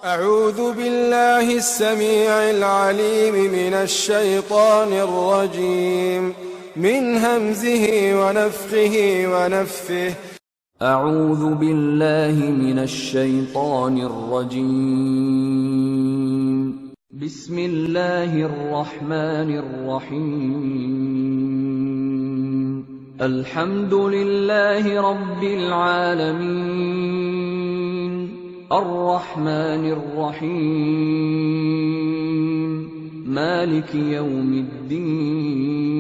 أعوذ بالله السميع العليم من الشيطان الرجيم من همزه ونفخه ونفثه. أعوذ بالله من الشيطان الرجيم. بسم الله الرحمن الرحيم. الحمد لله رب العالمين، الرحمن الرحيم، مالك يوم الدين.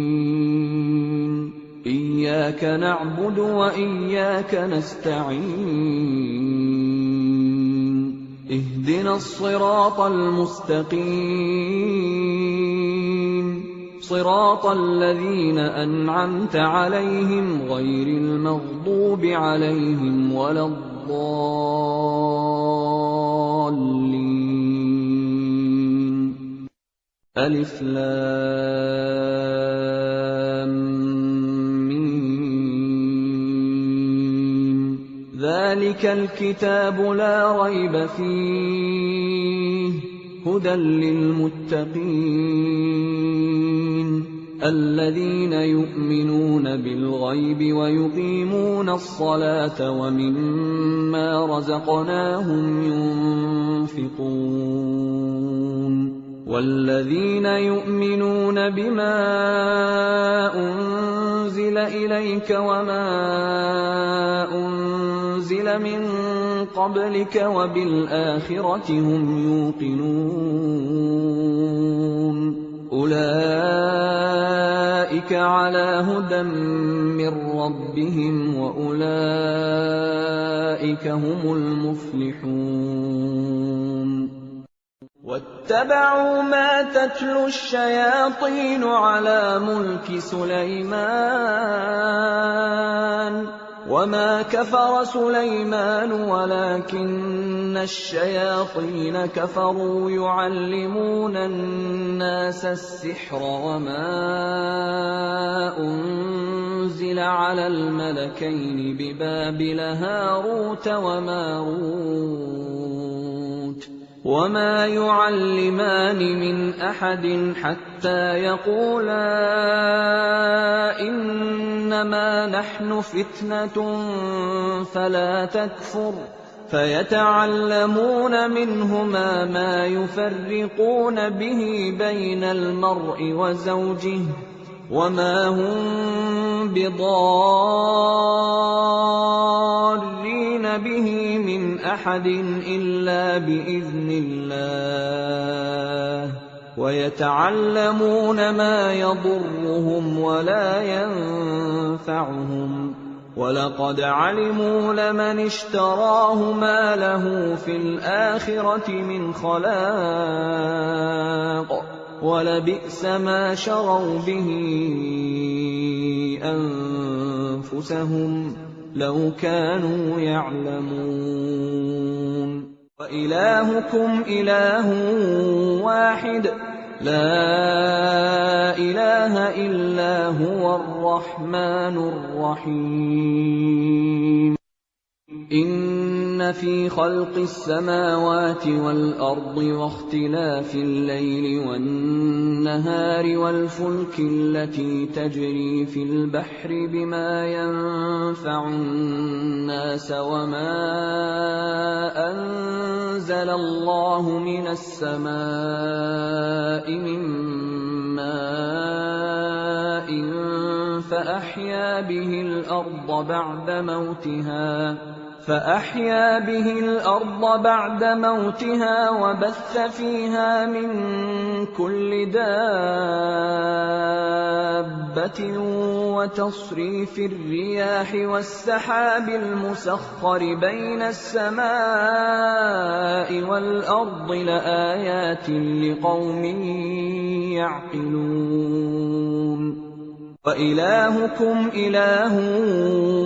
إياك نعبد وإياك نستعين. اهدنا الصراط المستقيم، صراط الذين أنعمت عليهم غير المغضوب عليهم ولا الضالين. ألف لام ميم. ذلك الكتاب لا ريب فيه، هدى للمتقين الذين يؤمنون بالغيب ويقيمون الصلاة ومما رزقناهم ينفقون. والذين يؤمنون بما أنزل إليك وما أنزل من قبلك وبالآخرة هم يوقنون. أولئك على هدى من ربهم وأولئك هم المفلحون. واتبعوا ما تتلو الشياطين على ملك سليمان، وما كفر سليمان ولكن الشياطين كفروا يعلمون الناس السحر وما أنزل على الملكين ببابل هاروت وماروت وما يعلمان من أحد حتى يقولا إنما نحن فتنة فلا تكفر، فيتعلمون منهما ما يفرقون به بين المرء وزوجه، وما هم بضارين به من أحد إلا بإذن الله، ويتعلمون ما يضرهم ولا ينفعهم، ولقد علموا لمن اشتراه ما له في الآخرة من خلاق، ولبئس ما شروا به أنفسهم لو كانوا يعلمون. وإلهكم إله واحد لا إله إلا هو الرحمن الرحيم. إن في خلق السماوات والأرض واختلاف الليل والنهار والفلك التي تجري في البحر بما ينفع الناس وما أنزل الله من السماء من ماء فأحيا به الأرض بعد موتها وبث فيها من كل دابة وتصريف الرياح والسحاب المسخر بين السماء والأرض لآيات لقوم يعقلون. وإلهكم إله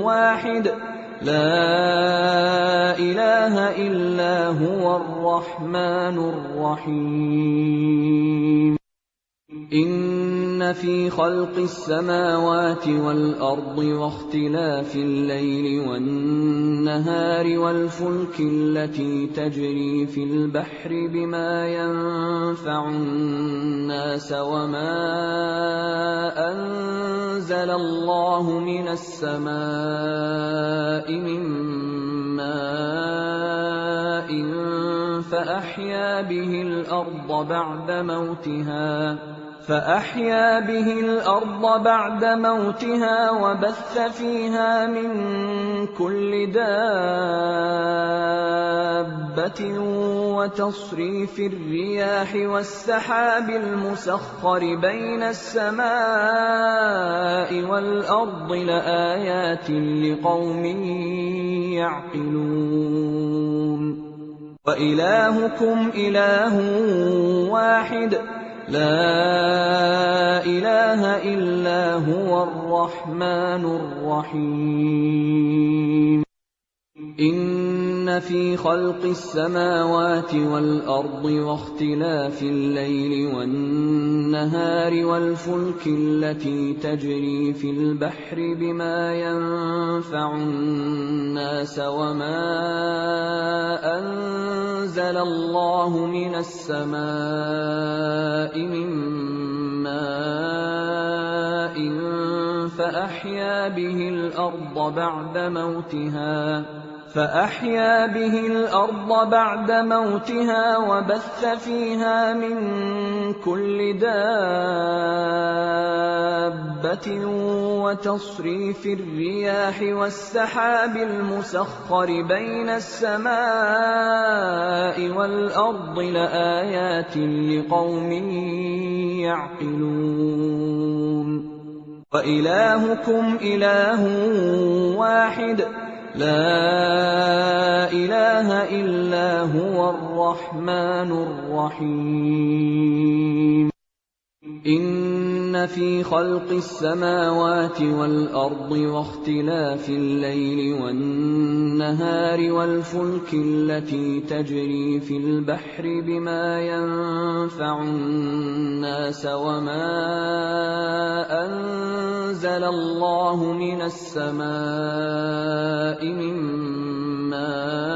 واحد لا إله إلا هو الرحمن الرحيم. إن إِنَّ فِي خَلْقِ السَّمَاوَاتِ وَالْأَرْضِ وَاخْتِلَافِ اللَّيْلِ وَالنَّهَارِ وَالْفُلْكِ الَّتِي تَجْرِي فِي الْبَحْرِ بِمَا يَنفَعُ النَّاسَ وَمَا أَنزَلَ اللَّهُ مِنَ السَّمَاءِ مِن مَّاءٍ فَأَحْيَا بِهِ الْأَرْضَ بَعْدَ مَوْتِهَا وَبَثَّ فِيهَا مِن كُلِّ دَابَّةٍ وَتَصْرِيفِ الرِّيَاحِ وَالسَّحَابِ الْمُسَخَّرِ بَيْنَ السَّمَاءِ وَالْأَرْضِ لَآيَاتٍ لِقَوْمٍ يَعْقِلُونَ وَإِلَٰهُكُمْ إِلَٰهٌ وَاحِدٌ لَا إِلَٰهَ إِلَّا هُوَ الرَّحْمَٰنُ الرَّحِيمُ إِنَّ فِي خَلْقِ السَّمَاوَاتِ وَالْأَرْضِ وَاخْتِلَافِ اللَّيْلِ وَالنَّهَارِ وَالْفُلْكِ الَّتِي تَجْرِي فِي الْبَحْرِ بِمَا يَنفَعُ النَّاسَ وَمَا أَنزَلَ اللَّهُ مِنَ السَّمَاءِ مِن مَّاءٍ فَأَحْيَا بِهِ الْأَرْضَ بَعْدَ مَوْتِهَا وَبَثَّ فِيهَا مِن كُلِّ دَابَّةٍ وَتَصْرِيفِ الرِّيَاحِ وَالسَّحَابِ الْمُسَخَّرِ بَيْنَ السَّمَاءِ وَالْأَرْضِ لَآيَاتٍ لِقَوْمٍ يَعْقِلُونَ وَإِلَٰهُكُمْ إِلَٰهٌ وَاحِدٌ لَا إِلَٰهَ إِلَّا هُوَ الرَّحْمَٰنُ الرَّحِيمُ إِنَّ فِي خَلْقِ السَّمَاوَاتِ وَالْأَرْضِ وَاخْتِلَافِ اللَّيْلِ وَالنَّهَارِ وَالْفُلْكِ الَّتِي تَجْرِي فِي الْبَحْرِ بِمَا يَنفَعُ النَّاسَ وَمَا أَنزَلَ اللَّهُ مِنَ السَّمَاءِ مِن مَّاءٍ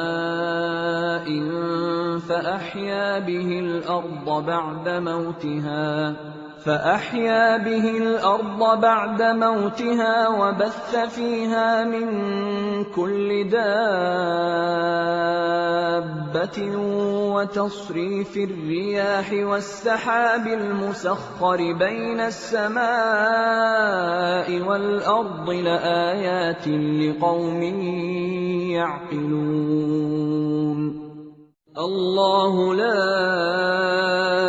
فَأَحْيَا بِهِ الْأَرْضَ بَعْدَ مَوْتِهَا وَبَثَّ فِيهَا مِن كُلِّ دَابَّةٍ وَتَصْرِيفِ الرِّيَاحِ وَالسَّحَابِ الْمُسَخَّرِ بَيْنَ السَّمَاءِ وَالْأَرْضِ لَآيَاتٍ لِقَوْمٍ يَعْقِلُونَ اللَّهُ لَا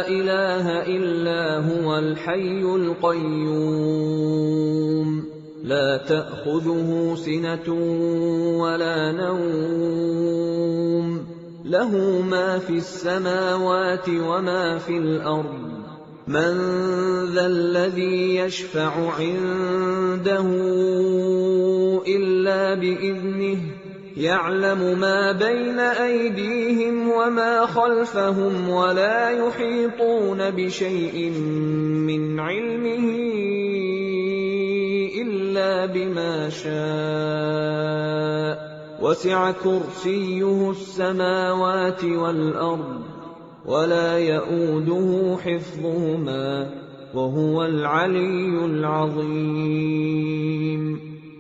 إِلَٰهَ إِلَّا هُوَ الْحَيُّ الْقَيُّومُ لَا تَأْخُذُهُ سِنَةٌ وَلَا نَوْمٌ لَّهُ مَا فِي السَّمَاوَاتِ وَمَا فِي الْأَرْضِ مَن ذَا الَّذِي يَشْفَعُ عِندَهُ إِلَّا بِإِذْنِهِ يَعْلَمُ مَا بَيْنَ أَيْدِيهِمْ وَمَا خَلْفَهُمْ وَلَا يُحِيطُونَ بِشَيْءٍ مِّنْ عِلْمِهِ إِلَّا بِمَا شَاءَ وَسِعَ كُرْسِيُّهُ السَّمَاوَاتِ وَالْأَرْضَ وَلَا يَئُودُهُ حِفْظُهُمَا وَهُوَ الْعَلِيُّ الْعَظِيمُ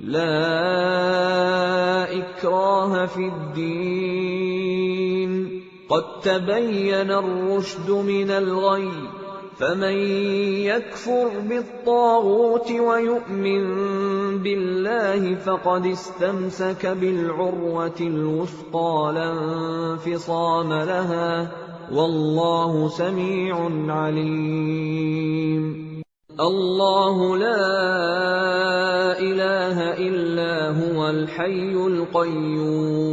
لَا إِكْرَاهَ فِي الدِّينِ قَد تَّبَيَّنَ الرُّشْدُ مِنَ الْغَيِّ فَمَن يَكْفُرْ بِالطَّاغُوتِ وَيُؤْمِن بِاللَّهِ فَقَدِ اسْتَمْسَكَ بِالْعُرْوَةِ الْوُثْقَىٰ لَا انفِصَامَ لَهَا وَاللَّهُ سَمِيعٌ عَلِيمٌ اللَّهُ لَا إِلَٰهَ إِلَّا هُوَ الْحَيُّ الْقَيُّومُ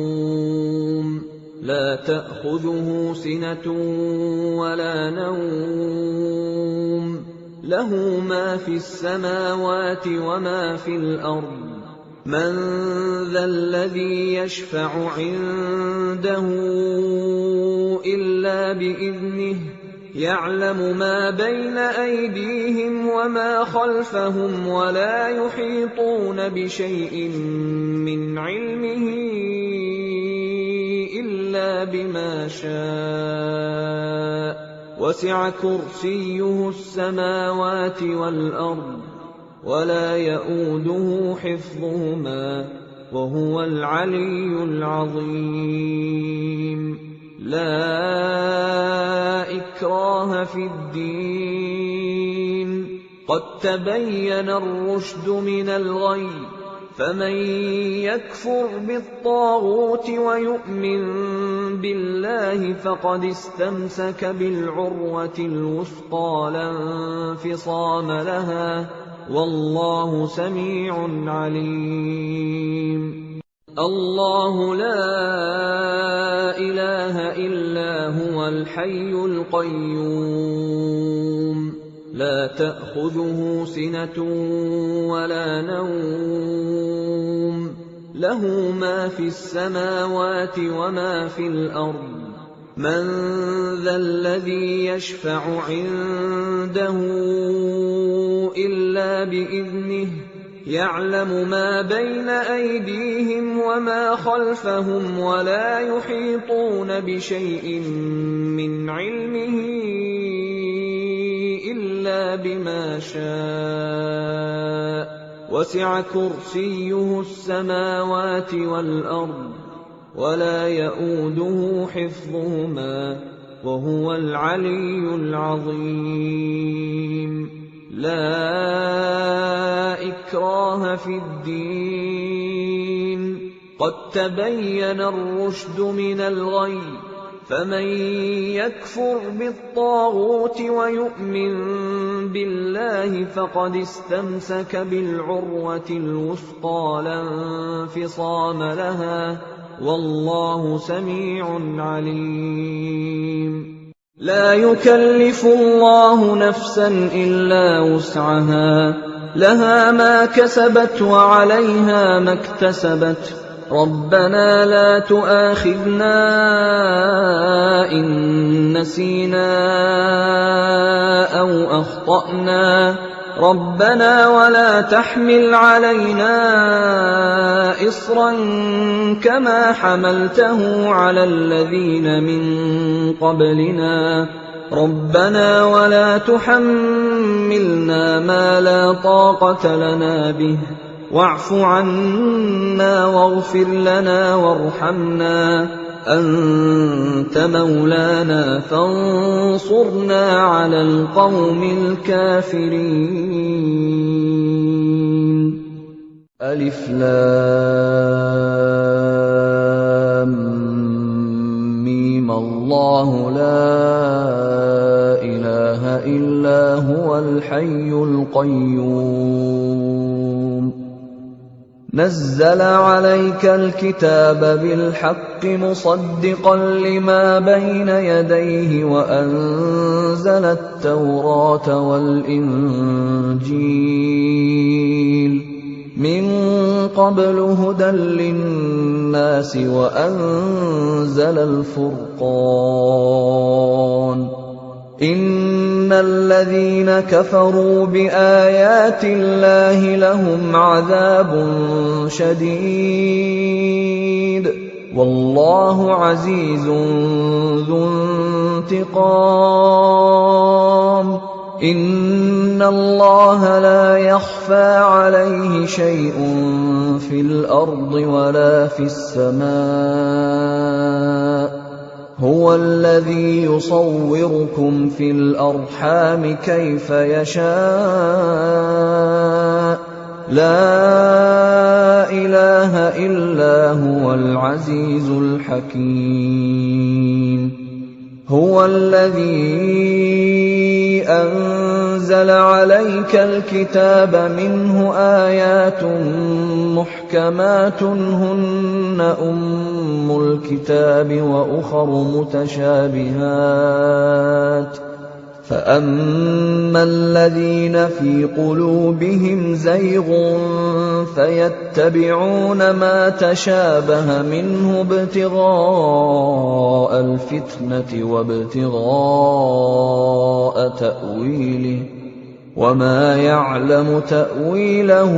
لَا تَأْخُذُهُ سِنَةٌ وَلَا نَوْمٌ لَّهُ مَا فِي السَّمَاوَاتِ وَمَا فِي الْأَرْضِ مَن ذَا الَّذِي يَشْفَعُ عِندَهُ إِلَّا بِإِذْنِهِ يعلم ما بين أيديهم وما خلفهم ولا يحيطون بشيء من علمه إلا بما شاء وسع كرسيه السماوات والأرض ولا يئوده حفظهما وهو العلي العظيم لا إكراه في الدين قد تبين الرشد من الغي فمن يكفر بالطاغوت ويؤمن بالله فقد استمسك بالعروة الوثقى لا انفصام لها والله سميع عليم الله لا إله إلا هو الحي القيوم لا تأخذه سنة ولا نوم له ما في السماوات وما في الأرض من ذا الذي يشفع عنده إلا بإذنه يعلم ما بين أيديهم وما خلفهم ولا يحيطون بشيء من علمه إلا بما شاء وسع كرسيه السماوات والأرض ولا يئوده حفظهما وهو العلي العظيم لا إكراه في الدين قد تبين الرشد من الغي فمن يكفر بالطاغوت ويؤمن بالله فقد استمسك بالعروة الوثقى لا انفصام لها والله سميع عليم لا يكلف الله نفسا إلا وسعها لها ما كسبت وعليها ما اكتسبت ربنا لا تؤاخذنا إن نسينا أو أخطأنا ربنا ولا تحمل علينا إصرا كما حملته على الذين من قبلنا ربنا ولا تحملنا ما لا طاقة لنا به واعف عنا واغفر لنا وارحمنا أنت مولانا فانصرنا على القوم الكافرين ألف لام ميم الله لا إله إلا هو الحي القيوم نزل عليك الكتاب بالحق مصدقا لما بين يديه وأنزل التوراة والإنجيل من قبل هدى للناس وأنزل الفرقان إن الذين كفروا بآيات الله لهم عذاب شديد والله عزيز ذو انتقام إن الله لا يخفى عليه شيء في الأرض ولا في السماء هو الذي يصوركم في الأرحام كيف يشاء لا إله إلا هو العزيز الحكيم هو الذي أنزل عليك الكتاب منه آيات محكمات هن أم الكتاب وأخر متشابهات فَأَمَّا الَّذِينَ فِي قُلُوبِهِمْ زَيْغٌ فَيَتَّبِعُونَ مَا تَشَابَهَ مِنْهُ ابْتِغَاءَ الْفِتْنَةِ وَابْتِغَاءَ تَأْوِيلِهِ ۗ وَمَا يَعْلَمُ تَأْوِيلَهُ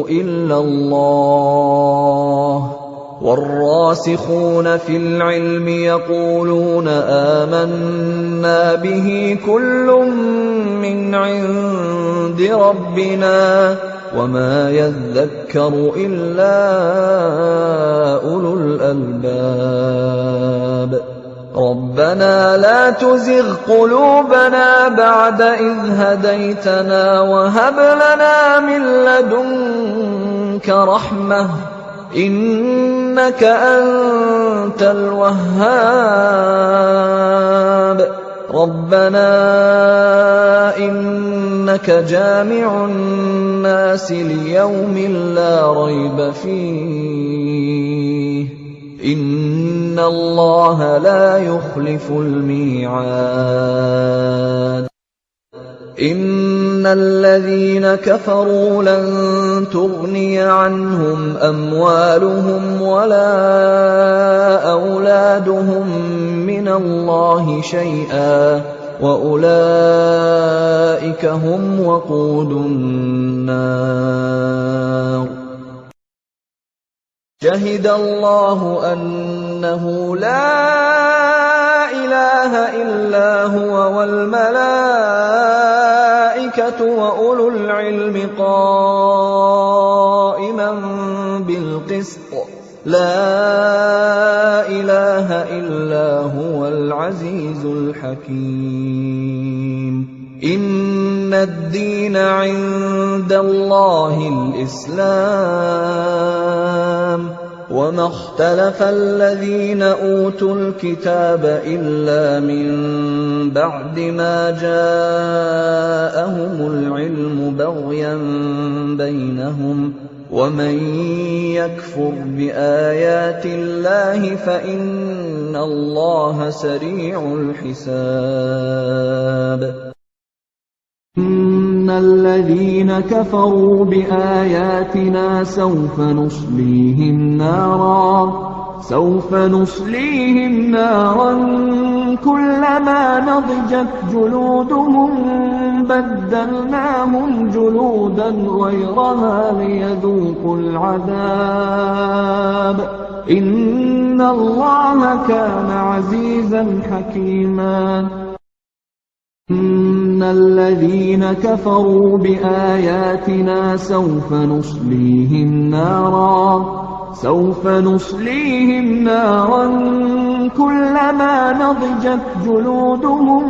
إِلَّا اللَّهُ ۗ وَالرَّاسِخُونَ فِي الْعِلْمِ يَقُولُونَ آمَنَّا بِهِ كُلٌّ مِّنْ عِندِ رَبِّنَا وَمَا يَذَّكَّرُ إِلَّا أُولُو الْأَلْبَابِ رَبَّنَا لَا تُزِغْ قُلُوبَنَا بَعْدَ إِذْ هَدَيْتَنَا وَهَبْ لَنَا مِن لَّدُنكَ رَحْمَةً إِنَّكَ أَنتَ الْوَهَّابُ رَبَّنَا إِنَّكَ جَامِعُ النَّاسِ لِيَوْمٍ لَّا رَيْبَ فِيهِ إِنَّ اللَّهَ لَا يُخْلِفُ الْمِيعَادَ إِنَّ الَّذِينَ كَفَرُوا لَن تُغْنِيَ عَنْهُمْ أَمْوَالُهُمْ وَلَا أَوْلَادُهُم مِّنَ اللَّهِ شَيْئًا وَأُولَٰئِكَ هُمْ وَقُودُ النَّارِ شَهِدَ اللَّهُ أَنَّهُ لَا إِلَٰهَ إِلَّا هُوَ وَالْمَلَائِكَةُ وَأُولُو الْعِلْمِ قَائِمًا بِالْقِسْطِ ۚ لَا إِلَٰهَ إِلَّا هُوَ الْعَزِيزُ الْحَكِيمُ إِنَّ الدِّينَ عِندَ اللَّهِ الْإِسْلَامُ وَمَا اخْتَلَفَ الَّذِينَ أُوتُوا الْكِتَابَ إِلَّا مِن بَعْدِ مَا جَاءَهُمُ الْعِلْمُ بَغْيًا بَيْنَهُمْ ۗ وَمَن يَكْفُرْ بِآيَاتِ اللَّهِ فَإِنَّ اللَّهَ سَرِيعُ الْحِسَابِ إِنَّ الَّذِينَ كَفَرُوا بِآيَاتِنَا سَوْفَ نُصْلِيهِمْ نَارًا كُلَّمَا نَضِجَتْ جُلُودُهُم بَدَّلْنَاهُمْ جُلُودًا غَيْرَهَا لِيَذُوقُوا الْعَذَابَ ۗ إِنَّ اللَّهَ كَانَ عَزِيزًا حَكِيمًا إِنَّ الَّذِينَ كَفَرُوا بِآيَاتِنَا سَوْفَ نُصْلِيهِمْ نَارًا كُلَّمَا نَضِجَتْ جُلُودُهُم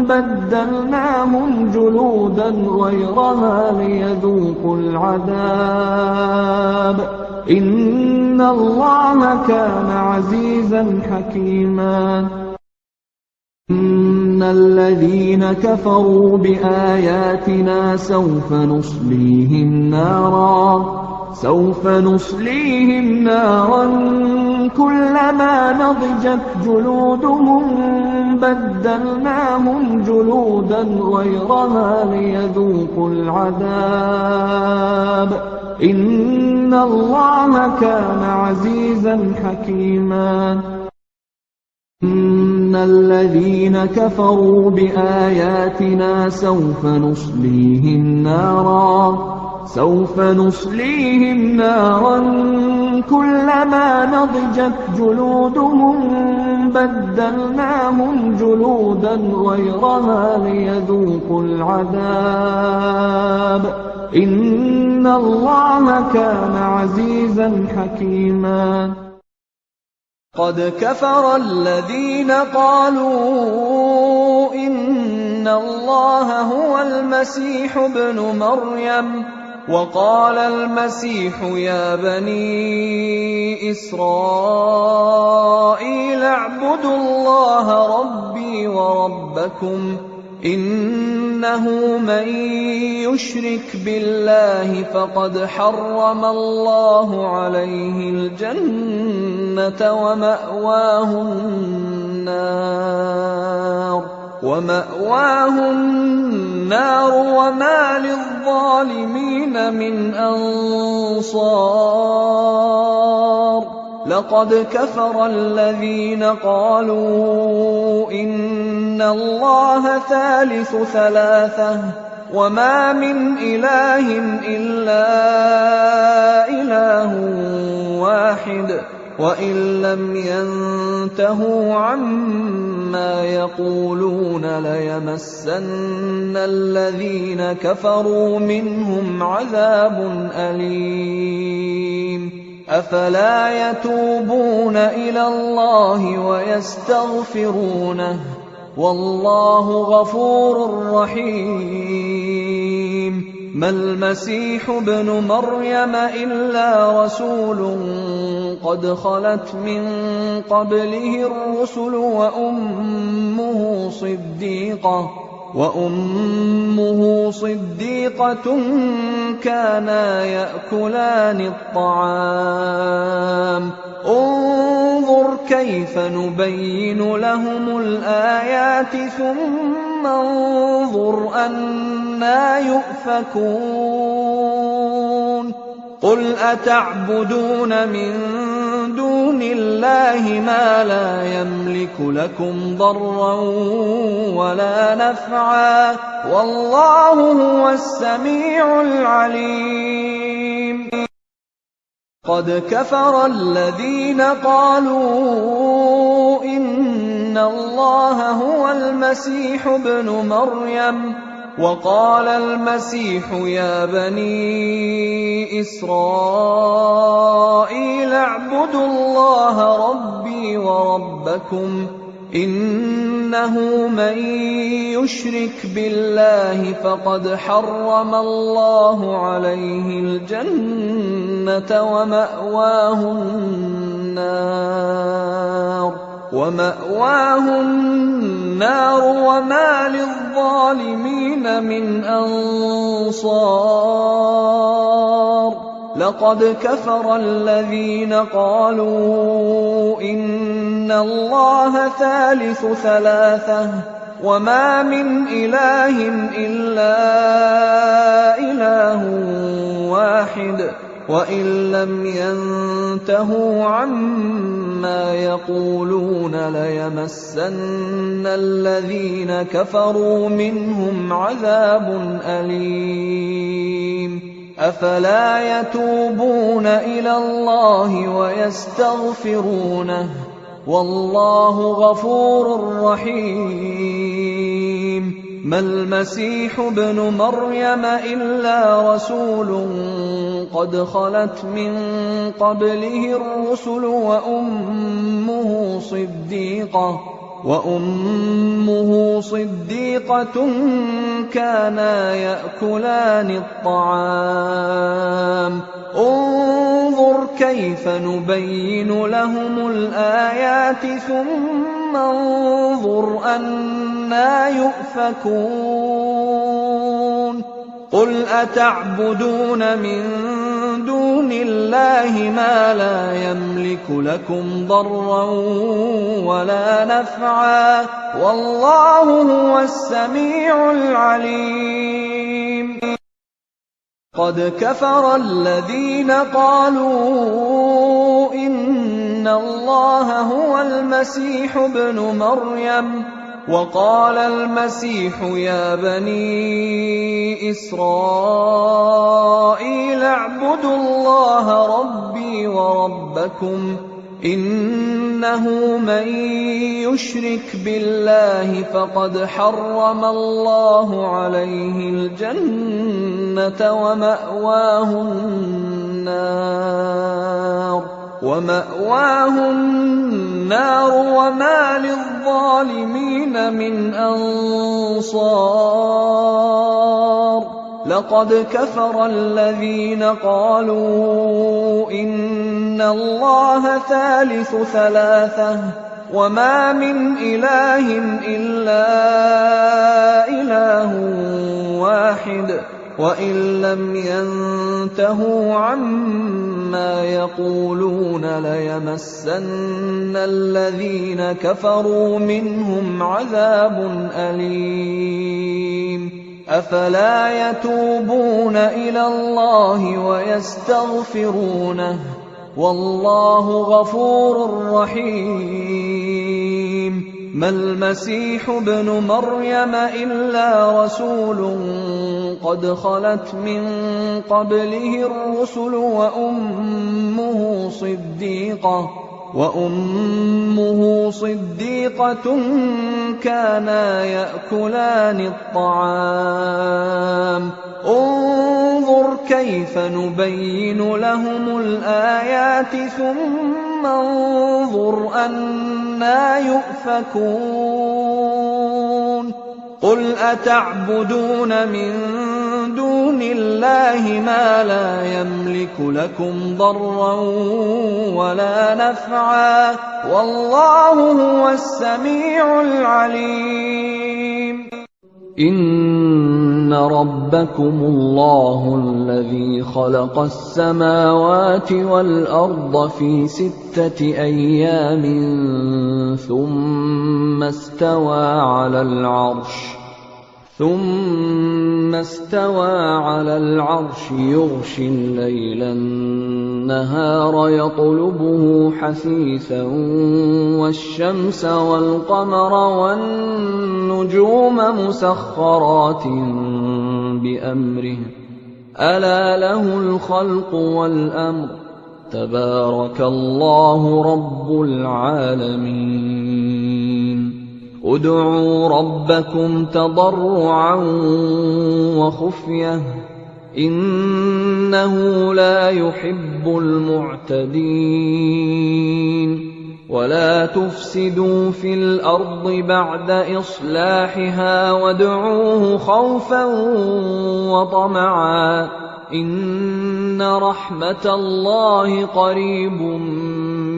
بَدَّلْنَاهُمْ جُلُودًا غَيْرَهَا لِيَذُوقُوا الْعَذَابَ ۗ إِنَّ اللَّهَ كَانَ عَزِيزًا حَكِيمًا إِنَّ الَّذِينَ كَفَرُوا بِآيَاتِنَا سَوْفَ نُصْلِيهِمْ نَارًا كُلَّمَا نَضِجَتْ جُلُودُهُم بَدَّلْنَاهُمْ جُلُودًا غَيْرَهَا لِيَذُوقُوا الْعَذَابَ ۗ إِنَّ اللَّهَ كَانَ عَزِيزًا حَكِيمًا إِنَّ الَّذِينَ كَفَرُوا بِآيَاتِنَا سَوْفَ نُصْلِيهِمْ نَارًا كُلَّمَا نَضِجَتْ جُلُودُهُم بَدَّلْنَاهُمْ جُلُودًا غَيْرَهَا لِيَذُوقُوا الْعَذَابَ ۗ إِنَّ اللَّهَ كَانَ عَزِيزًا حَكِيمًا قَدْ كَفَرَ الَّذِينَ قَالُوا إِنَّ اللَّهَ هُوَ الْمَسِيحُ ابْنُ مَرْيَمَ وَقَالَ الْمَسِيحُ يَا بَنِي إِسْرَائِيلَ اعْبُدُوا اللَّهَ رَبِّي وَرَبَّكُمْ إِنَّهُ مَن يُشْرِكْ بِاللَّهِ فَقَدْ حَرَّمَ اللَّهُ عَلَيْهِ الْجَنَّةَ وَمَأْوَاهُ النَّارُ وَمَأْوَاهُ النَّارُ وَمَا لِلظَّالِمِينَ مِنْ أَنصَارٍ لَقَدْ كَفَرَ الَّذِينَ قَالُوا إِنَّ اللَّهَ ثَالِثُ ثَلَاثَةٍ وَمَا مِنْ إِلَٰهٍ إِلَّا إِلَٰهٌ وَاحِدٌ وَإِن لَّمْ يَنتَهُوا عَمَّا يَقُولُونَ لَيَمَسَّنَّ الَّذِينَ كَفَرُوا مِنْهُمْ عَذَابٌ أَلِيمٌ أَفَلَا يَتُوبُونَ إِلَى اللَّهِ وَيَسْتَغْفِرُونَهُ وَاللَّهُ غَفُورٌ رَّحِيمٌ مَا الْمَسِيحُ ابْنُ مَرْيَمَ إِلَّا رَسُولٌ قَدْ خَلَتْ مِن قَبْلِهِ الرُّسُلُ وَأُمُّهُ صِدِّيقَةٌ كَانَا يَأْكُلَانِ الطَّعَامَ انظُرْ كَيْفَ نُبَيِّنُ لَهُمُ الْآيَاتِ ثُمَّ انظُرْ أَنَّىٰ يُؤْفَكُونَ قُلْ أَتَعْبُدُونَ مِن دُونِ اللَّهِ مَا لَا يَمْلِكُ لَكُمْ ضَرًّا وَلَا نَفْعًا وَاللَّهُ هُوَ السَّمِيعُ الْعَلِيمُ قَدْ كَفَرَ الَّذِينَ قَالُوا إِنَّ اللَّهَ هُوَ الْمَسِيحُ ابْنُ مَرْيَمَ وَقَالَ الْمَسِيحُ يَا بَنِي إِسْرَائِيلَ اعْبُدُوا اللَّهَ رَبِّي وَرَبَّكُمْ إِنَّهُ مَن يُشْرِكْ بِاللَّهِ فَقَدْ حَرَّمَ اللَّهُ عَلَيْهِ الْجَنَّةَ وَمَأْوَاهُ النَّارُ وَمَا لِلظَّالِمِينَ مِنْ أَنصَارٍ لَقَدْ كَفَرَ الَّذِينَ قَالُوا إِنَّ اللَّهَ ثَالِثُ ثَلَاثَةٍ وَمَا مِنْ إِلَٰهٍ إِلَّا إِلَٰهٌ وَاحِدٌ وَإِن لَّمْ يَنتَهُوا عَمَّا يَقُولُونَ لَيَمَسَّنَّ الَّذِينَ كَفَرُوا مِنْهُمْ عَذَابٌ أَلِيمٌ أَفَلَا يَتُوبُونَ إِلَى اللَّهِ وَيَسْتَغْفِرُونَهُ وَاللَّهُ غَفُورٌ رَّحِيمٌ مَا الْمَسِيحُ ابْنُ مَرْيَمَ إِلَّا رَسُولٌ قَدْ خَلَتْ مِن قَبْلِهِ الرُّسُلُ وَأُمُّهُ صِدِّيقَةٌ كَانَا يَأْكُلَانِ الطَّعَامَ انظُرْ كَيْفَ نُبَيِّنُ لَهُمُ الْآيَاتِ ثُمَّ انظُرْ أَنَّىٰ يُؤْفَكُونَ قُلْ أَتَعْبُدُونَ مِن دُونِ اللَّهِ مَا لَا يَمْلِكُ لَكُمْ ضَرًّا وَلَا نَفْعًا وَاللَّهُ هُوَ السَّمِيعُ الْعَلِيمُ قَدْ كَفَرَ الَّذِينَ قَالُوا إِنَّ اللَّهَ هُوَ الْمَسِيحُ ابْنُ مَرْيَمَ وَقَالَ الْمَسِيحُ يَا بَنِي إِسْرَائِيلَ اعْبُدُوا اللَّهَ رَبِّي وَرَبَّكُمْ إِنَّهُ مَن يُشْرِكْ بِاللَّهِ فَقَدْ حَرَّمَ اللَّهُ عَلَيْهِ الْجَنَّةَ وَمَأْوَاهُ النَّارُ وَمَا لِلظَّالِمِينَ مِنْ أَنصَارٍ لَقَدْ كَفَرَ الَّذِينَ قَالُوا إِنَّ اللَّهَ ثَالِثُ ثَلَاثَةٍ وَمَا مِنْ إِلَٰهٍ إِلَّا إِلَٰهٌ وَاحِدٌ وَإِن لَّمْ يَنتَهُوا عَمَّا يَقُولُونَ لَيَمَسَّنَّ الَّذِينَ كَفَرُوا مِنْهُمْ عَذَابٌ أَلِيمٌ أَفَلَا يَتُوبُونَ إِلَى اللَّهِ وَيَسْتَغْفِرُونَهُ وَاللَّهُ غَفُورٌ رَّحِيمٌ مَا الْمَسِيحُ ابْنُ مَرْيَمَ إِلَّا رَسُولٌ قَدْ خَلَتْ مِن قَبْلِهِ الرُّسُلُ وَأُمُّهُ صِدِّيقَةٌ كَانَا يَأْكُلَانِ الطَّعَامَ انظُرْ كَيْفَ نُبَيِّنُ لَهُمُ الْآيَاتِ ثُمَّ انظُرْ أَنَّىٰ يُؤْفَكُونَ قُلْ أَتَعْبُدُونَ مِن دُونِ اللَّهِ مَا لَا يَمْلِكُ لَكُمْ ضَرًّا وَلَا نَفْعًا وَاللَّهُ هُوَ السَّمِيعُ الْعَلِيمُ إِنَّ رَبَّكُمُ اللَّهُ الَّذِي خَلَقَ السَّمَاوَاتِ وَالْأَرْضَ فِي 6 أَيَّامٍ ثُمَّ اسْتَوَىٰ عَلَى الْعَرْشِ يُغْشِي اللَّيْلَ النَّهَارَ يَطْلُبُهُ حَثِيثًا وَالشَّمْسَ وَالْقَمَرَ وَالنُّجُومَ مُسَخَّرَاتٍ بِأَمْرِهِ أَلَا لَهُ الْخَلْقُ وَالْأَمْرُ تَبَارَكَ اللَّهُ رَبُّ الْعَالَمِينَ ادْعُوا رَبَّكُمْ تَضَرُّعًا وَخُفْيَةً إِنَّهُ لَا يُحِبُّ الْمُعْتَدِينَ وَلَا تُفْسِدُوا فِي الْأَرْضِ بَعْدَ إِصْلَاحِهَا وَادْعُوهُ خَوْفًا وَطَمَعًا إِنَّ رَحْمَتَ اللَّهِ قَرِيبٌ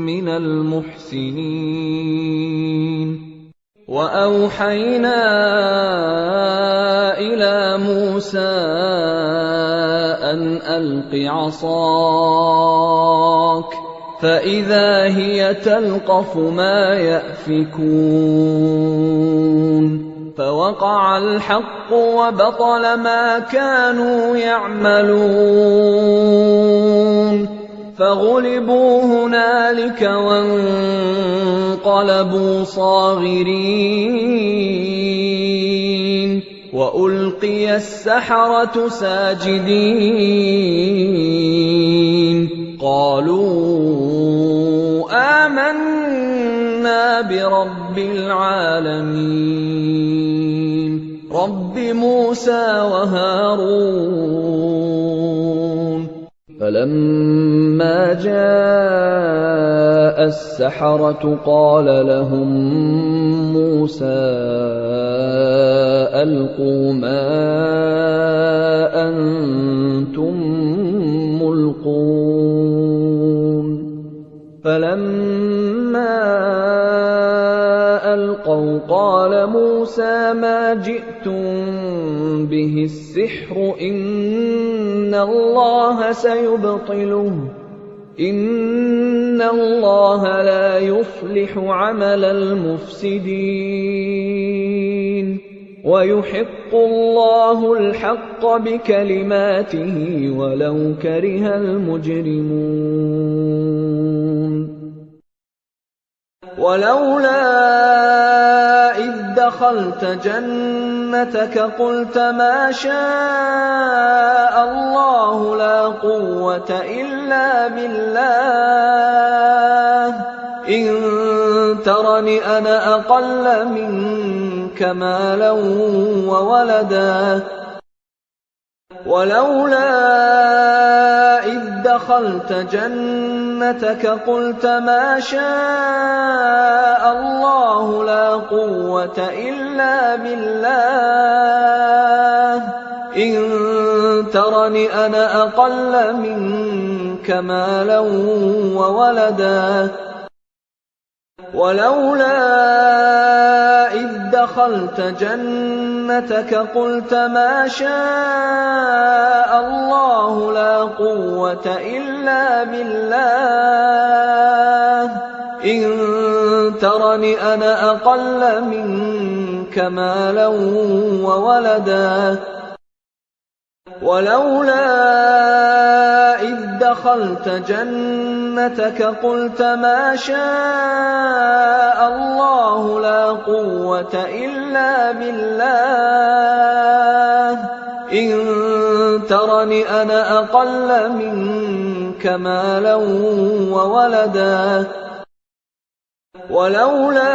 مِّنَ الْمُحْسِنِينَ وَأَوْحَيْنَا إِلَىٰ مُوسَىٰ أَنْ أَلْقِ عَصَاكَ فَإِذَا هِيَ تَلْقَفُ مَا يَأْفِكُونَ فَوَقَعَ الْحَقُّ وَبَطَلَ مَا كَانُوا يَعْمَلُونَ فَغُلِبُوا هُنَالِكَ وَانقَلَبُوا صَاغِرِينَ وَأُلْقِيَ السَّحَرَةُ سَاجِدِينَ قَالُوا آمَنَّا بِرَبِّ الْعَالَمِينَ رَبِّ مُوسَىٰ وَهَارُونَ فَلَمَّا جَاءَ السَّحَرَةُ قَالَ لَهُم مُّوسَىٰ أَلْقُوا مَا أَنتُم مُّلْقُونَ فَلَمَّا أَلْقَوْا قَالَ مُوسَىٰ مَا جِئْتُم بِهِ السِّحْرُ إِنَّ اللَّهَ سَيُبْطِلُهُ إِنَّ اللَّهَ لَا يُصْلِحُ عَمَلَ الْمُفْسِدِينَ وَيُحِقُّ اللَّهُ الْحَقَّ بِكَلِمَاتِهِ وَلَوْ كَرِهَ الْمُجْرِمُونَ وَلَوْلَا إِذْ دَخَلْتَ جَنَّتَكَ قُلْتَ مَا شَاءَ اللَّهُ لَا قُوَّةَ إِلَّا بِاللَّهِ إِن تَرَنِ أَنَا أَقَلَّ مِنكَ مَالًا وَوَلَدًا وَلَوْلَا إِذْ دَخَلْتَ جَنَّتَكَ قُلْتَ مَا شَاءَ اللَّهُ لَا قُوَّةَ إِلَّا بِاللَّهِ إِن تَرَنِ أَنَا أَقَلَّ مِنكَ مَالًا وَوَلَدًا وَلَوْلَا إِذْ دَخَلْتَ جَنَّتَكَ جنتك قلت ما شاء الله لا قوة إلا بالله إن ترني أنا أقل منك مالا وولدا ولولا إذ دخلت جنتك قلت ما شاء الله لا قوة إلا بالله إن ترني أنا أقل منك مالا وولدا ولولا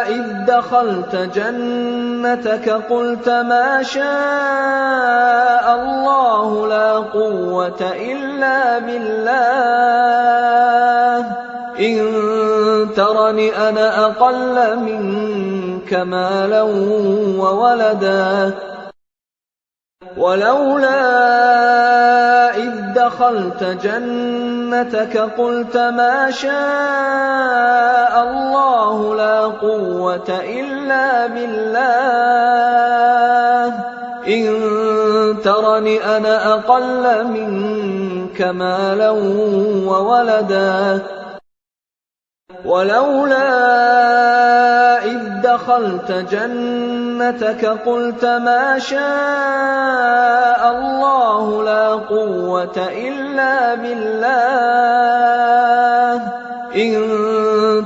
إذ دخلت جنتك قلت ما شاء الله لا قوة إلا بالله إن ترني أنا أقل منك مالا وولدا ولولا إذ دخلت جنتك قلت ما شاء الله لا قوة إلا بالله إن ترني أنا أقل منك مالا وولدا ولولا إذ دخلت جنتك قلت ما شاء الله لا قوة إلا بالله إن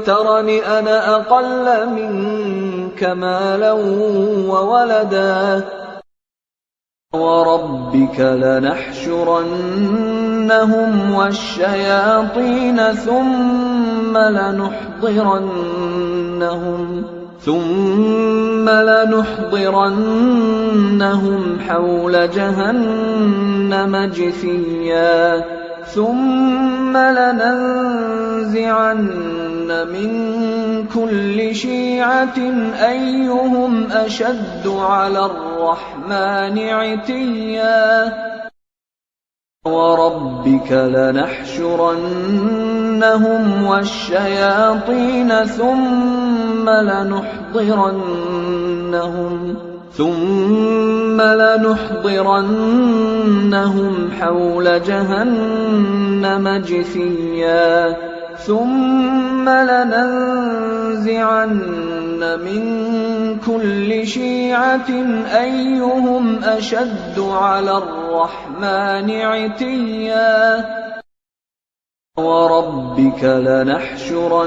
ترني أنا أقل منك مالا وولدا وربك لنحشرنهم والشياطين ثم لنحضرنهم حول جهنم جثيا ثم لننزعن من كل شيعة أيهم أشد على الرحمن عتيا وربك لنحشرنهم والشياطين ثم لنحضرنهم حول جهنم جثيا ثم لننزعن من كل شيعة أيهم أشد على الرحمن عتيا وربك لنحشرنهم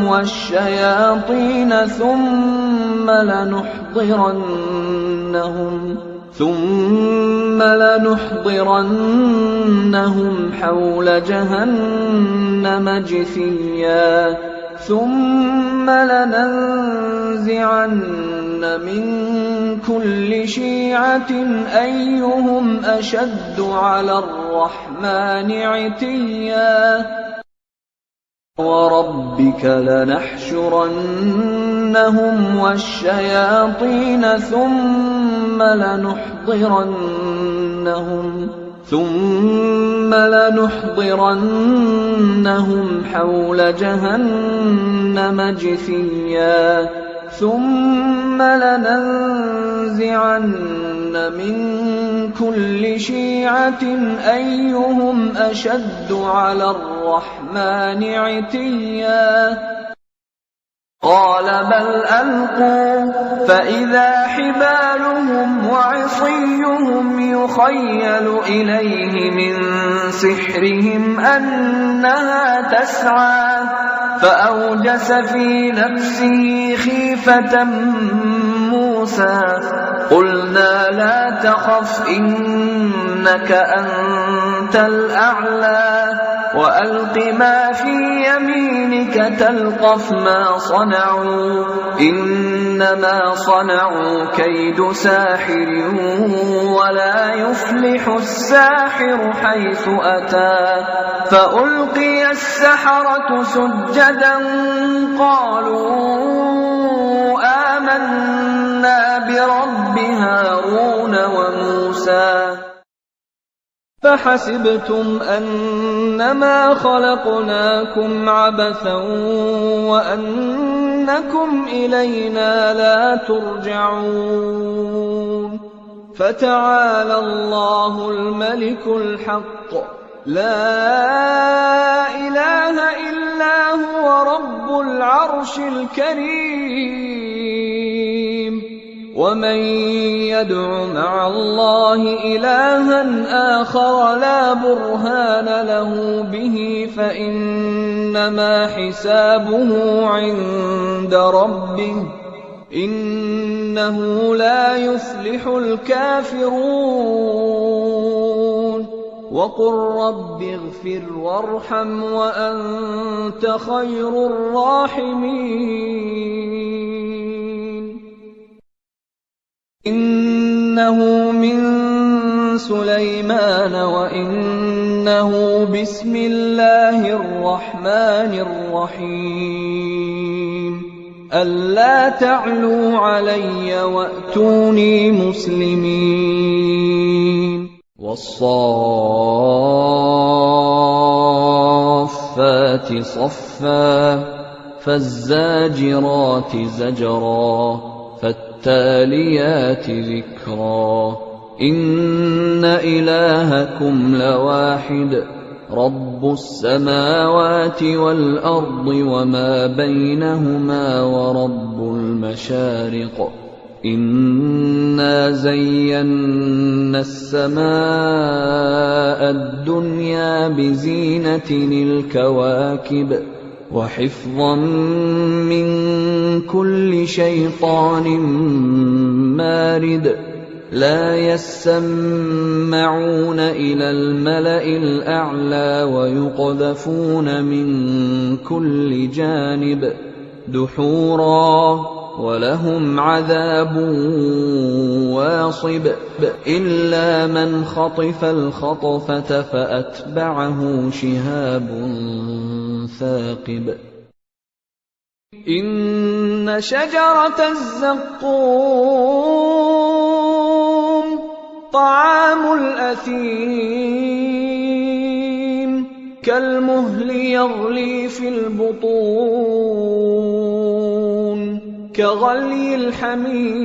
والشياطين ثم لنحضرنهم حول جهنم جثيا ثم لننزعن من كل شيعة أيهم أشد على الرحمن عتيا وربك لنحشرنهم والشياطين ثم لنحضرنهم حول جهنم جثيا ثم لننزعن من كل شيعة أيهم أشد على الرحمن عتيا قال بل ألقوا فإذا حبالهم وعصيهم يخيل إليه من سحرهم أنها تسعى فأوجس في نفسه خيفة موسى قلنا لا تخف إنك أنت الأعلى وألق ما في يمينك تلقف ما صنعوا إنما صنعوا كيد ساحر ولا يفلح الساحر حيث أتى فألقي السحرة سجدا قالوا آمنا برب هارون وموسى فحسبتم أنما خلقناكم عبثا وأنكم إنكم إلينا لا ترجعون فتعالى الله الملك الحق لا إله إلا هو رب العرش الكريم ومن يدع مع الله إلها آخر لا برهان له به فإنما حسابه عند ربه إنه لا يفلح الكافرون وقل رب اغفر وارحم وأنت خير الراحمين إنه من سليمان وإنه بسم الله الرحمن الرحيم ألا تعلوا علي وأتوني مسلمين والصافات صفا فالزاجرات زجرا فالتاليات ذكرا إن إلهكم لواحد رب السماوات والأرض وما بينهما ورب المشارق إنا زينا السماء الدنيا بزينة الكواكب وحفظا من كل شيطان مارد لا يسمعون إلى الملأ الأعلى ويقذفون من كل جانب دحورا ولهم عذاب واصب إلا من خطف الخطفة فأتبعه شهاب ثاقب إن شجرة الزقوم طعام الأثيم كالمهل يغلي في البطون كغلي الحميم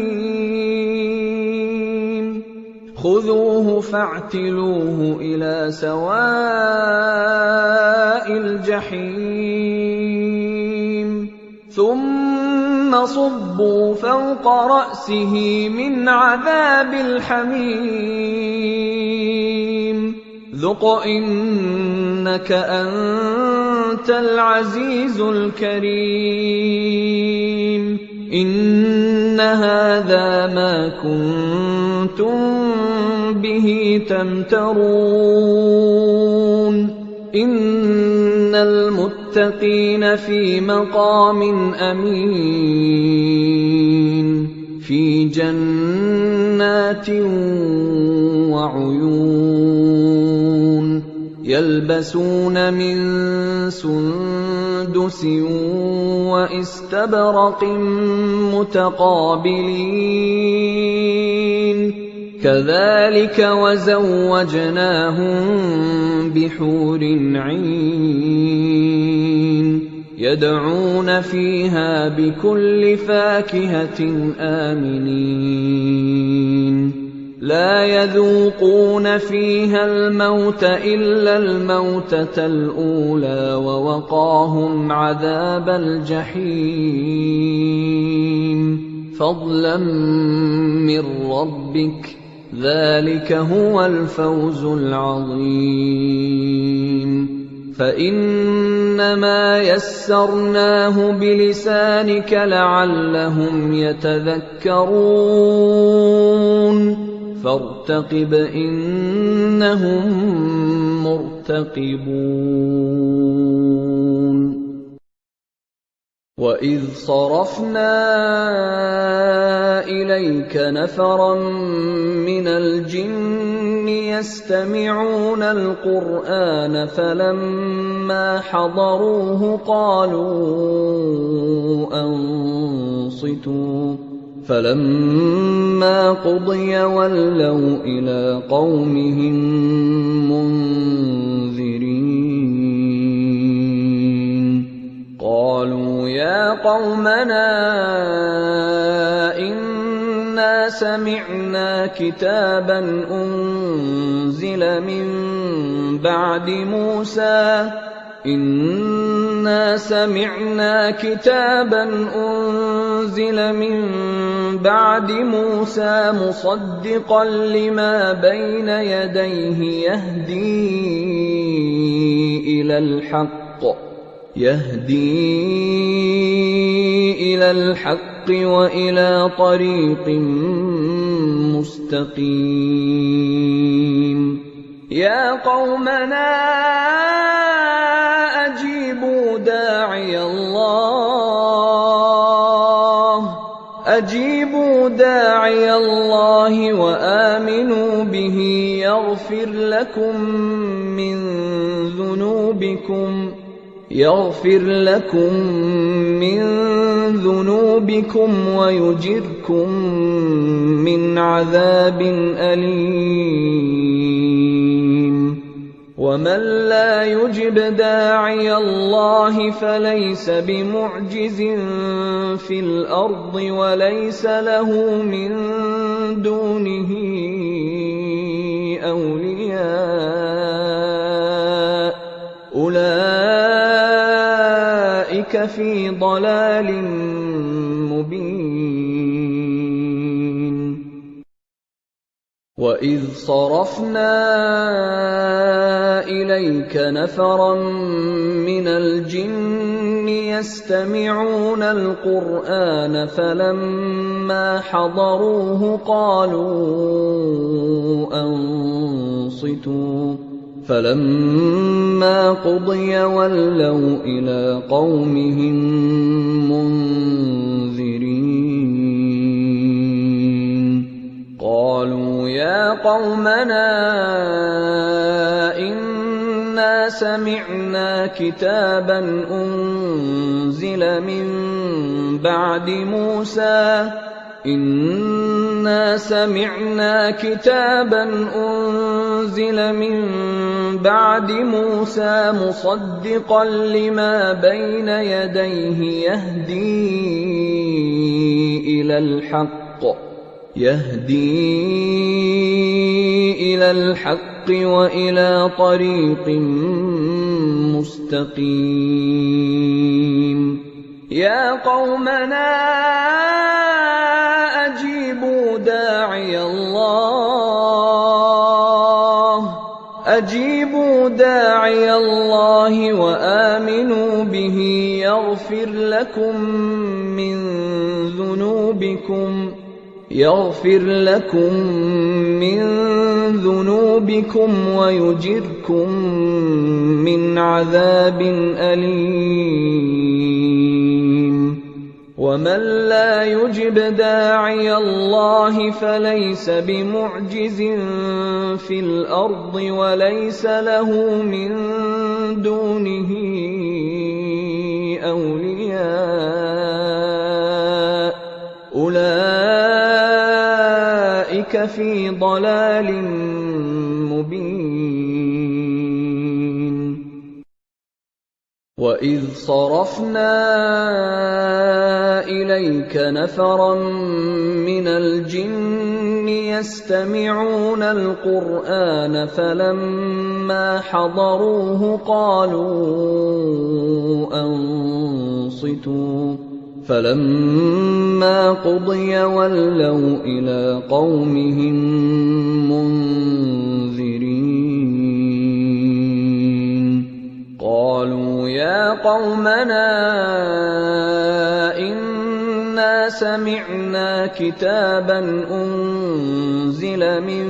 خذوه فاعتلوه إلى سواء الجحيم ثم صبوا فوق رأسه من عذاب الحميم ذق إنك أنت العزيز الكريم إن هذا ما كنتم به تمترون إن المتقين في مقام أمين في جنات وعيون يلبسون من سندس واستبرق متقابلين كذلك وزوجناهم بحور عين يدعون فيها بكل فاكهة آمنين لا يذوقون فيها الموت إلا الموتة الأولى ووقاهم عذاب الجحيم فضلا من ربك ذلك هو الفوز العظيم فإنما يسرناه بلسانك لعلهم يتذكرون فارتقب إنهم مرتقبون وإذ صرفنا إليك نفرا من الجن يستمعون القرآن فلما حضروه قالوا أنصتوا فلما قضي ولوا إلى قومهم منذرين قالوا يا قومنا إنا سمعنا كتابا أنزل من بعد موسى مصدقا لما بين يديه يهدي إلى الحق وإلى طريق مستقيم. يا قومنا أجيبوا داعي الله وآمنوا به يغفر لكم من ذنوبكم ويجركم من عذاب أليم. ومن لا يجب داعي الله فليس بمعجز في الأرض وليس له من دونه أولياء أولئك في ضلال مبين. وَإِذْ صَرَفْنَا إِلَيْكَ نَفَرًا مِنَ الْجِنِّ يَسْتَمِعُونَ الْقُرْآنَ فَلَمَّا حَضَرُوهُ قَالُوا أَنصِتُوا فَلَمَّا قُضِيَ وَلَّوْا إِلَىٰ قَوْمِهِم مُّنذِرِينَ. قَالُوا يَا قَوْمَنَا إِنَّا سَمِعْنَا كِتَابًا أُنزِلَ مِن بَعْدِ مُوسَىٰ مُصَدِّقًا لِّمَا بَيْنَ يَدَيْهِ يَهْدِي إِلَى الْحَقِّ وَإِلَىٰ طَرِيقٍ مُّسْتَقِيمٍ. يَا قَوْمَنَا أجيبوا داعي الله وآمنوا به يغفر لكم من ذنوبكم ويجركم من عذاب أليم. ومن لا يجب داعي الله فليس بمعجز في الأرض وليس له من دونه أولياء أولئك في ضلال مبين. وَإِذْ صَرَفْنَا إِلَيْكَ نَفَرًا مِنَ الْجِنِّ يَسْتَمِعُونَ الْقُرْآنَ فَلَمَّا حَضَرُوهُ قَالُوا أَنصِتُوا فَلَمَّا قُضِيَ وَلَّوْا إِلَىٰ قَوْمِهِم مُّنذِرِينَ. قَالُوا يَا قَوْمَنَا إِنَّا سَمِعْنَا كِتَابًا أُنزِلَ مِن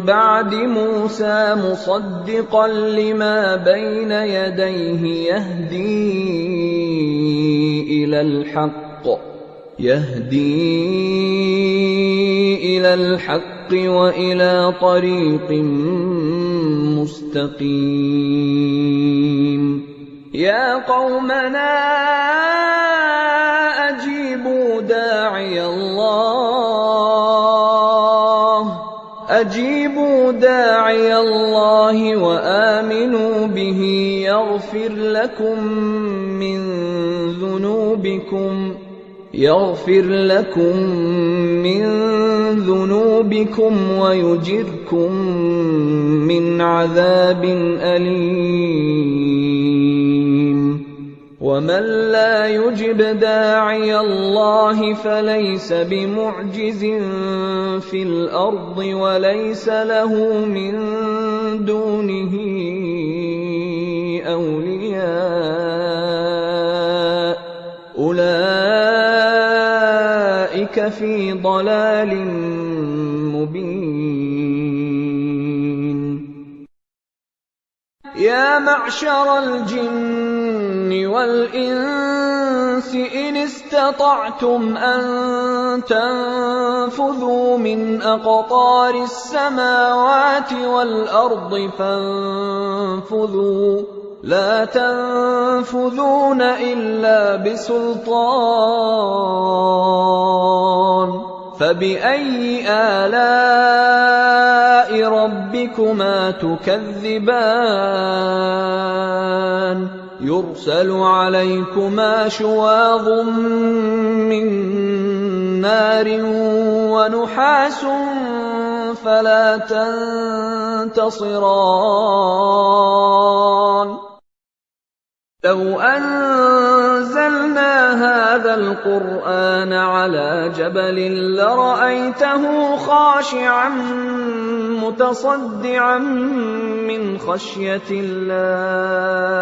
بَعْدِ مُوسَىٰ مُصَدِّقًا لِّمَا بَيْنَ يَدَيْهِ يَهْدِي إِلَى الْحَقِّ وَإِلَىٰ طَرِيقٍ مُّسْتَقِيمٍ. يَا قَوْمَنَا أجيبوا داعي الله وآمنوا به يغفر لكم من ذنوبكم ويجركم من عذاب أليم ومن لا يجب داعي الله فليس بمعجز في الأرض وليس له من دونه أولياء أولئك في ضلال مبين يا معشر الجن والإنس إن استطعتم أن تنفذوا من أقطار السماوات والأرض فانفذوا لا تنفذون إلا بسلطان فبأي آلاء ربكما تكذبان يرسل عليكما شواظ من نار ونحاس فلا تنتصران لو أنزلنا هذا القرآن على جبل لرأيته خاشعا متصدعا من خشية الله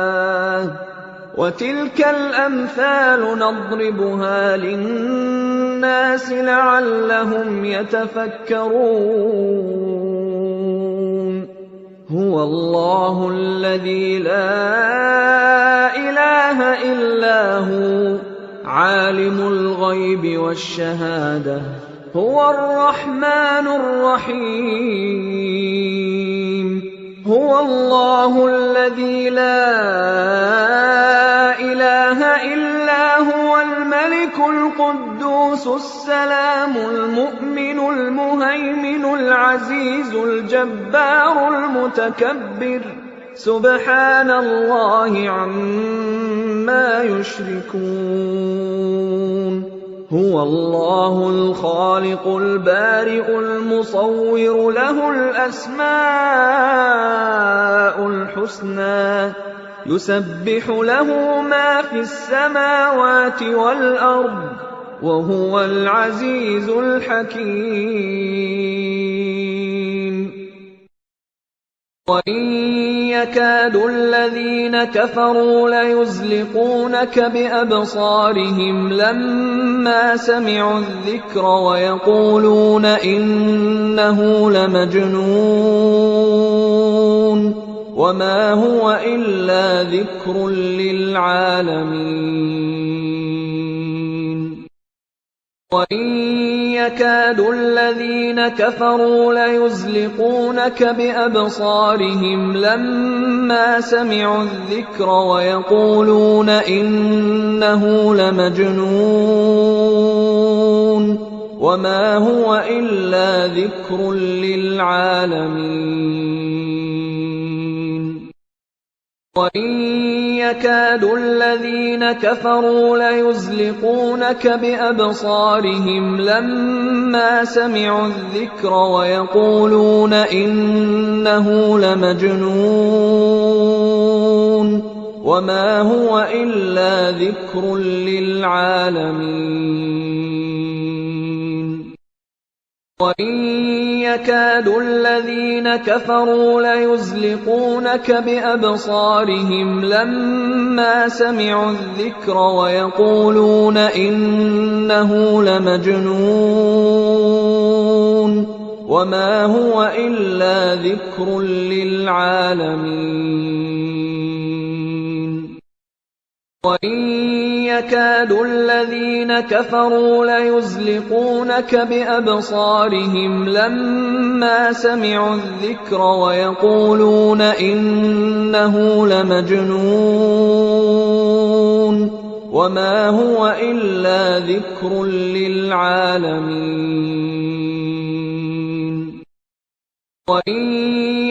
وتلك الأمثال نضربها للناس لعلهم يتفكرون هو الله الذي لا إله إلا هو عالم الغيب والشهادة هو الرحمن الرحيم هو الله الذي لا إله إلا هو الملك القدوس السلام المؤمن المهيمن العزيز الجبار المتكبر سبحان الله عما يشركون هو الله الخالق البارئ المصور له الأسماء الحسنى يسبح له ما في السماوات والأرض وهو العزيز الحكيم وإن يكاد الذين كفروا ليزلقونك بأبصارهم لما سمعوا الذكر ويقولون إنه لمجنون وما هو إلا ذكر للعالمين وإن يكاد الذين كفروا ليزلقونك بأبصارهم لما سمعوا الذكر ويقولون إنه لمجنون وما هو إلا ذكر للعالمين وإن يكاد الذين كفروا ليزلقونك بأبصارهم لما سمعوا الذكر ويقولون إنه لمجنون وما هو إلا ذكر للعالمين وإن يكاد الذين كفروا ليزلقونك بأبصارهم لما سمعوا الذكر ويقولون إنه لمجنون وما هو إلا ذكر للعالمين وإن يكاد الذين كفروا ليزلقونك بأبصارهم لما سمعوا الذكر ويقولون إنه لمجنون وما هو إلا ذكر للعالمين وَإِن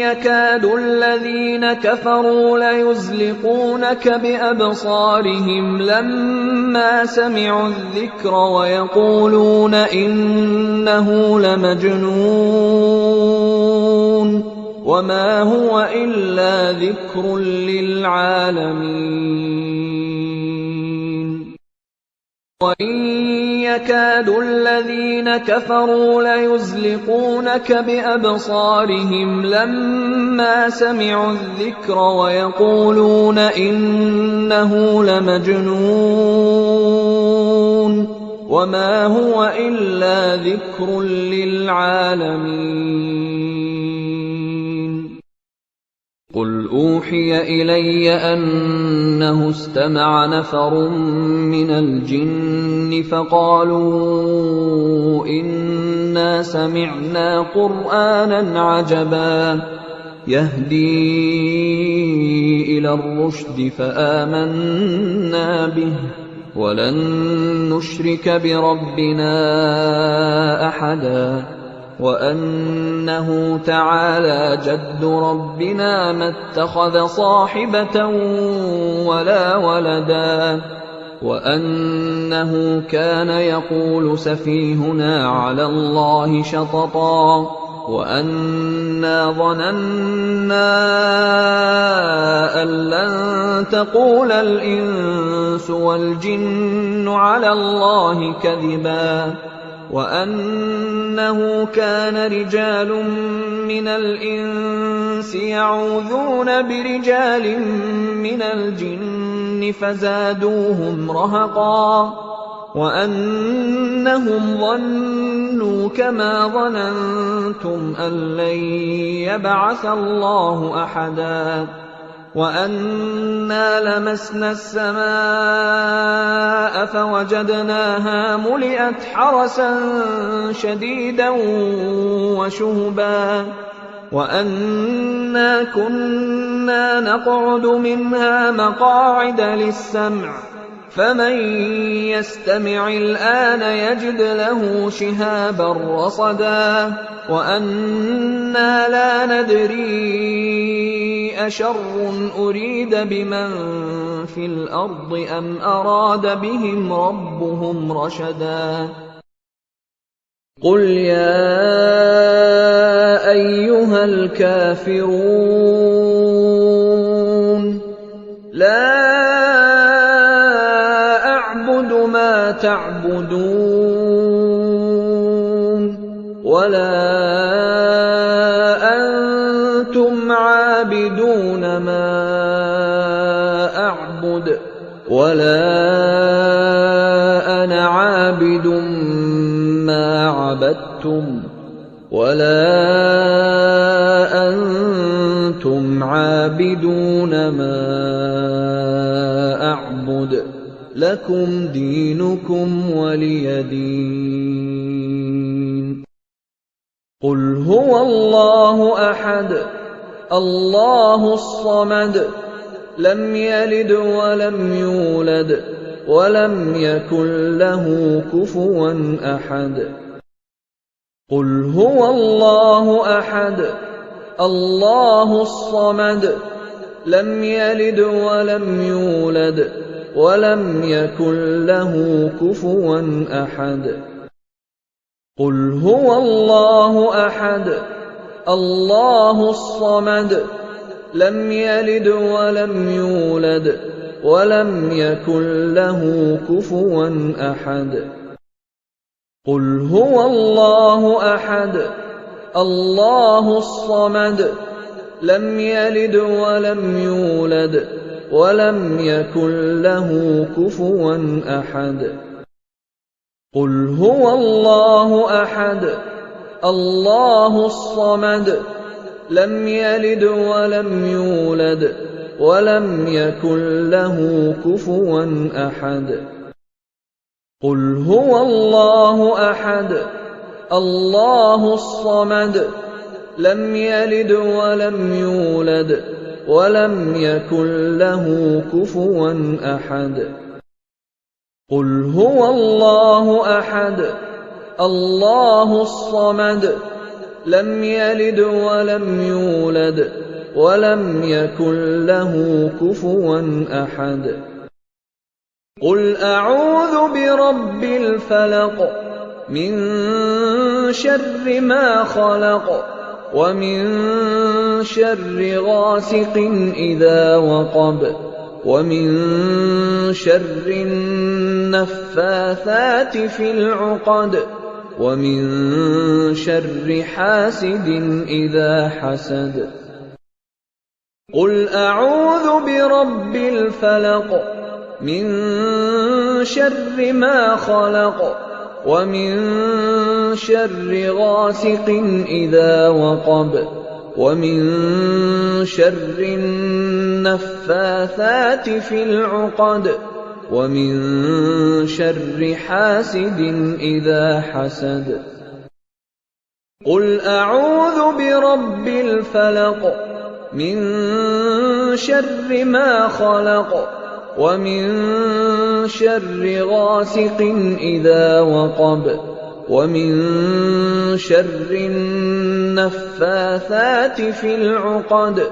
يَكَادُ الَّذِينَ كَفَرُوا لَيُزْلِقُونَكَ بِأَبْصَارِهِمْ لَمَّا سَمِعُوا الذِّكْرَ وَيَقُولُونَ إِنَّهُ لَمَجْنُونٌ وَمَا هُوَ إِلَّا ذِكْرٌ لِّلْعَالَمِينَ وَإِن يَكَادُ الَّذِينَ كَفَرُوا لَيُزْلِقُونَكَ بِأَبْصَارِهِمْ لَمَّا سَمِعُوا الذِّكْرَ وَيَقُولُونَ إِنَّهُ لَمَجْنُونٌ وَمَا هُوَ إِلَّا ذِكْرٌ لِّلْعَالَمِينَ قُلْ أُوحِيَ إِلَيَّ أَنَّهُ اسْتَمَعَ نَفَرٌ مِّنَ الْجِنِّ فَقَالُوا إِنَّا سَمِعْنَا قُرْآنًا عَجَبًا يَهْدِي إِلَى الرُّشْدِ فَآمَنَّا بِهِ وَلَن نُّشْرِكَ بِرَبِّنَا أَحَدًا وَأَنَّهُ تَعَالَىٰ جَدُّ رَبِّنَا مَا اتَّخَذَ صَاحِبَةً وَلَا وَلَدًا وَأَنَّهُ كَانَ يَقُولُ سَفِيهُنَا عَلَى اللَّهِ شَطَطًا وَأَنَّا ظَنَنَّا أَن لَّن تَقُولَ الْإِنسُ وَالْجِنُّ عَلَى اللَّهِ كَذِبًا وَأَنَّهُ كَانَ رِجَالٌ مِّنَ الْإِنسِ يَعُوذُونَ بِرِجَالٍ مِّنَ الْجِنِّ فَزَادُوهُمْ رَهَقًا وَأَنَّهُمْ ظَنُّوا كَمَا ظَنَنتُمْ أَن لَّن يَبْعَثَ اللَّهُ أَحَدًا وَأَنَّا لَمَسْنَا السَّمَاءَ فَوَجَدْنَاهَا مُلِئَتْ حَرَسًا شَدِيدًا وَشُهُبًا وَأَنَّا كُنَّا نَقْعُدُ مِنْهَا مَقَاعِدَ لِلسَّمْعِ فَمَن يَسْتَمِعِ الْآنَ يَجِدْ لَهُ شِهَابًا رَّصَدًا وَأَنَّا لَا نَدْرِي أَشَرٌّ أُرِيدَ بِمَن فِي الْأَرْضِ أَمْ أَرَادَ بِهِمْ رَبُّهُمْ رَشَدًا قُلْ يَا أَيُّهَا الْكَافِرُونَ لَا أَعْبُدُ مَا تَعْبُدُونَ وَلَا أَنتُمْ عَابِدُونَ مَا أَعْبُدُ وَلَا أَنَا عَابِدٌ مَّا عَبَدتُّمْ وَلَا أَنتُمْ عَابِدُونَ مَا أَعْبُدُ لَكُمْ دِينُكُمْ وَلِيَ دِينِ قُلْ هُوَ اللَّهُ أَحَدٌ اللَّهُ الصَّمَدُ لَمْ يَلِدْ وَلَمْ يُولَدْ وَلَمْ يَكُن لَّهُ كُفُوًا أَحَدٌ قُلْ هُوَ اللَّهُ أَحَدٌ اللَّهُ الصَّمَدُ لَمْ يَلِدْ وَلَمْ يُولَدْ وَلَمْ يَكُن لَّهُ كُفُوًا أَحَدٌ قُلْ هُوَ اللَّهُ أَحَدٌ اللَّهُ الصَّمَدُ لَمْ يَلِدْ وَلَمْ يُولَدْ وَلَمْ يَكُن لَّهُ كُفُوًا أَحَدٌ قُلْ هُوَ اللَّهُ أَحَدٌ اللَّهُ الصَّمَدُ لَمْ يَلِدْ وَلَمْ يُولَدْ وَلَمْ يَكُن لَّهُ كُفُوًا أَحَدٌ قُلْ هُوَ اللَّهُ أَحَدٌ اللَّهُ الصَّمَدُ لَمْ يَلِدْ وَلَمْ يُولَدْ وَلَمْ يَكُن لَّهُ كُفُوًا أَحَدٌ قُلْ هُوَ اللَّهُ أَحَدٌ اللَّهُ الصَّمَدُ لَمْ يَلِدْ وَلَمْ يُولَدْ وَلَمْ يَكُن لَّهُ كُفُوًا أَحَدٌ قُلْ هُوَ اللَّهُ أَحَدٌ اللَّهُ الصَّمَدُ لم يلد ولم يولد ولم يكن له كفوا أحد. قل أعوذ برب الفلق من شر ما خلق ومن شر غاسق إذا وقب ومن شر النفاثات في العقد ومن شر حاسد إذا حسد. قل أعوذ برب الفلق من شر ما خلق ومن شر غاسق إذا وقب ومن شر النفاثات في العقد ومن شر حاسد إذا حسد. قل أعوذ برب الفلق من شر ما خلق ومن شر غاسق إذا وقب ومن شر النفاثات في العقد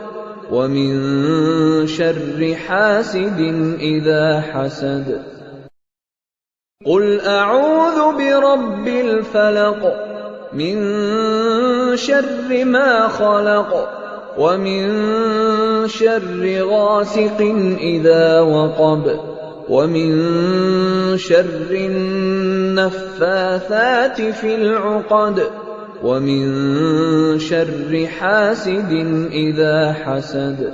ومن شر حاسد إذا حسد. قل أعوذ برب الفلق من شر ما خلق ومن شر غاسق إذا وقب ومن شر النفاثات في العقد ومن شر حاسد إذا حسد.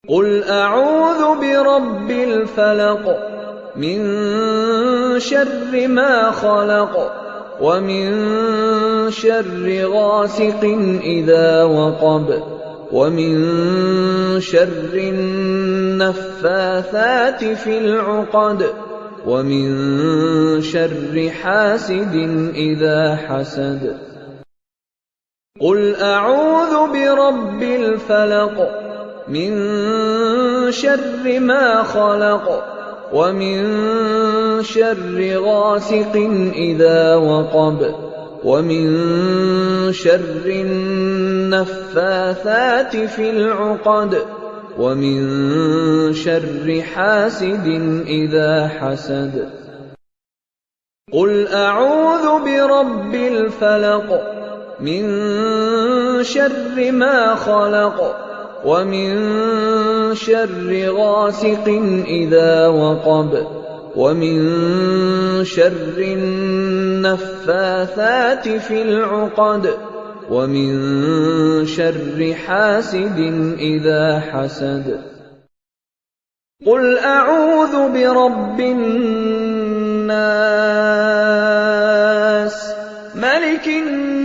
قل أعوذ برب الفلق من شر ما خلق ومن شر غاسق إذا وقب ومن شر النفاثات في العقد ومن شر حاسد إذا حسد. قل أعوذ برب الفلق من شر ما خلق ومن شر غاسق إذا وقب ومن شر النفاثات في العقد ومن شر حاسد إذا حسد. قل أعوذ برب الفلق من شر ما خلق ومن شر غاسق إذا وقب ومن شر النفاثات في العقد ومن شر حاسد إذا حسد. قل أعوذ برب الناس ملك الناس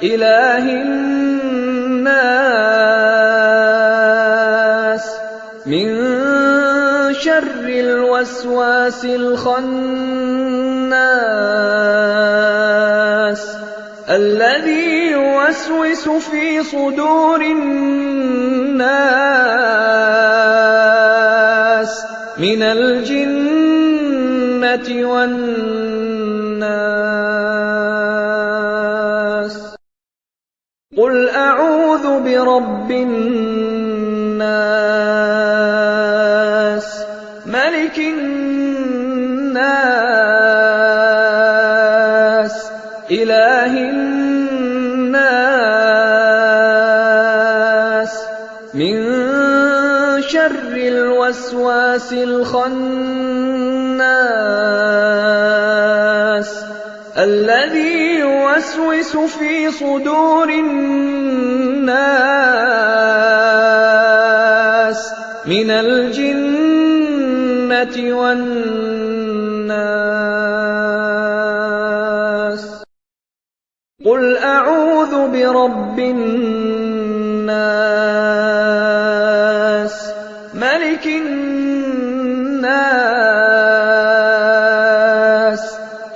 إله الناس من شر الوسواس الخناس الذي يوسوس في صدور الناس من الجنة والناس. قل أعوذ برب الناس ملك الناس إله الناس من شر الوسواس الخناس الذي يوسوس في صدور الناس من الجنة والناس. قل أعوذ برب الناس ملك الناس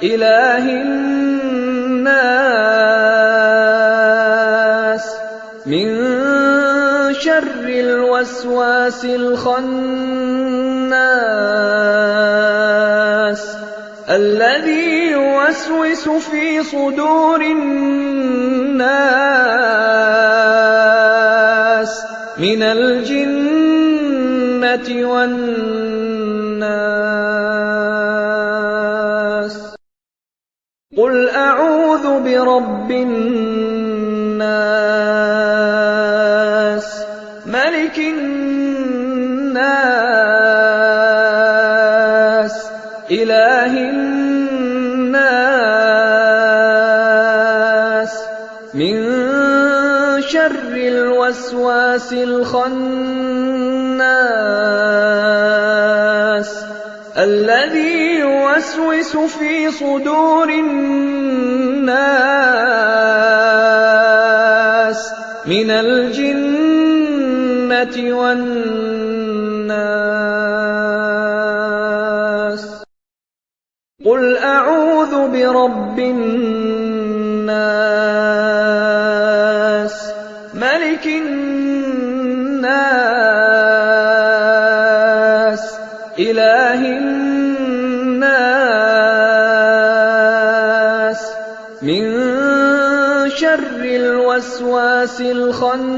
إله الناس من شر الوسواس الخناس الَّذِي يُوَسْوِسُ فِي صُدُورِ النَّاسِ مِنَ الْجِنَّةِ وَالنَّاسِ. قُلْ أَعُوذُ بِرَبِّ النَّاسِ مَلِكِ النَّاسِ إِلَٰهِ النَّاسِ مِن شَرِّ الْوَسْوَاسِ الْخَنَّاسِ الَّذِي يُوَسْوِسُ فِي صُدُورِ النَّاسِ مِنَ الْجِنَّةِ وَالنَّاسِ. قُلْ أَعُوذُ بِرَبِّ النَّاسِ مَلِكِ النَّاسِ إِلَٰهِ النَّاسِ مِن شَرِّ الْوَسْوَاسِ الْخَنَّاسِ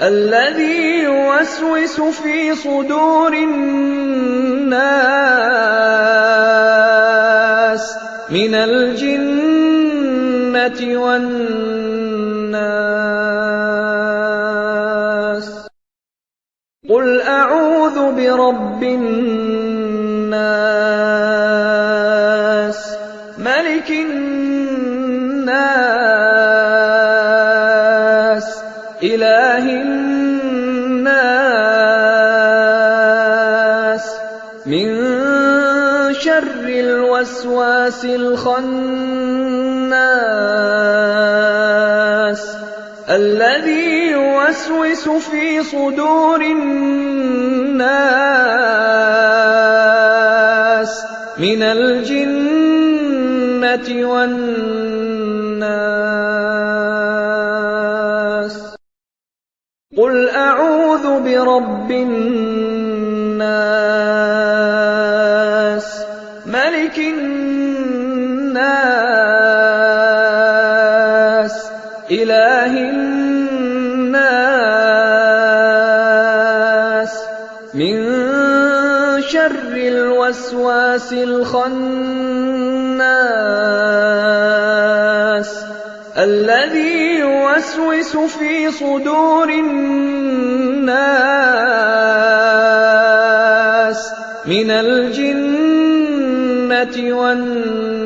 الَّذِي يُوَسْوِسُ فِي صُدُورِ النَّاسِ مِنَ الْجِنَّةِ وَالنَّاسِ. قُلْ أَعُوذُ بِرَبِّ النَّاسِ مَلِكِ النَّاسِ إِلَٰهِ النَّاسِ مِن شَرِّ الْوَسْوَاسِ الْخَنَّاسِ الَّذِي يُوَسْوِسُ فِي صُدُورِ النَّاسِ مِنَ الْجِنَّةِ وَالنَّاسِ. قُلْ أَعُوذُ بِرَبِّ النَّاسِ مَلِكِ النَّاسِ إِلَٰهِ النَّاسِ مِن شَرِّ الْوَسْوَاسِ الْخَنَّاسِ الَّذِي يُوَسْوِسُ فِي صُدُورِ النَّاسِ مِنَ الْجِنَّةِ وَالنَّاسِ.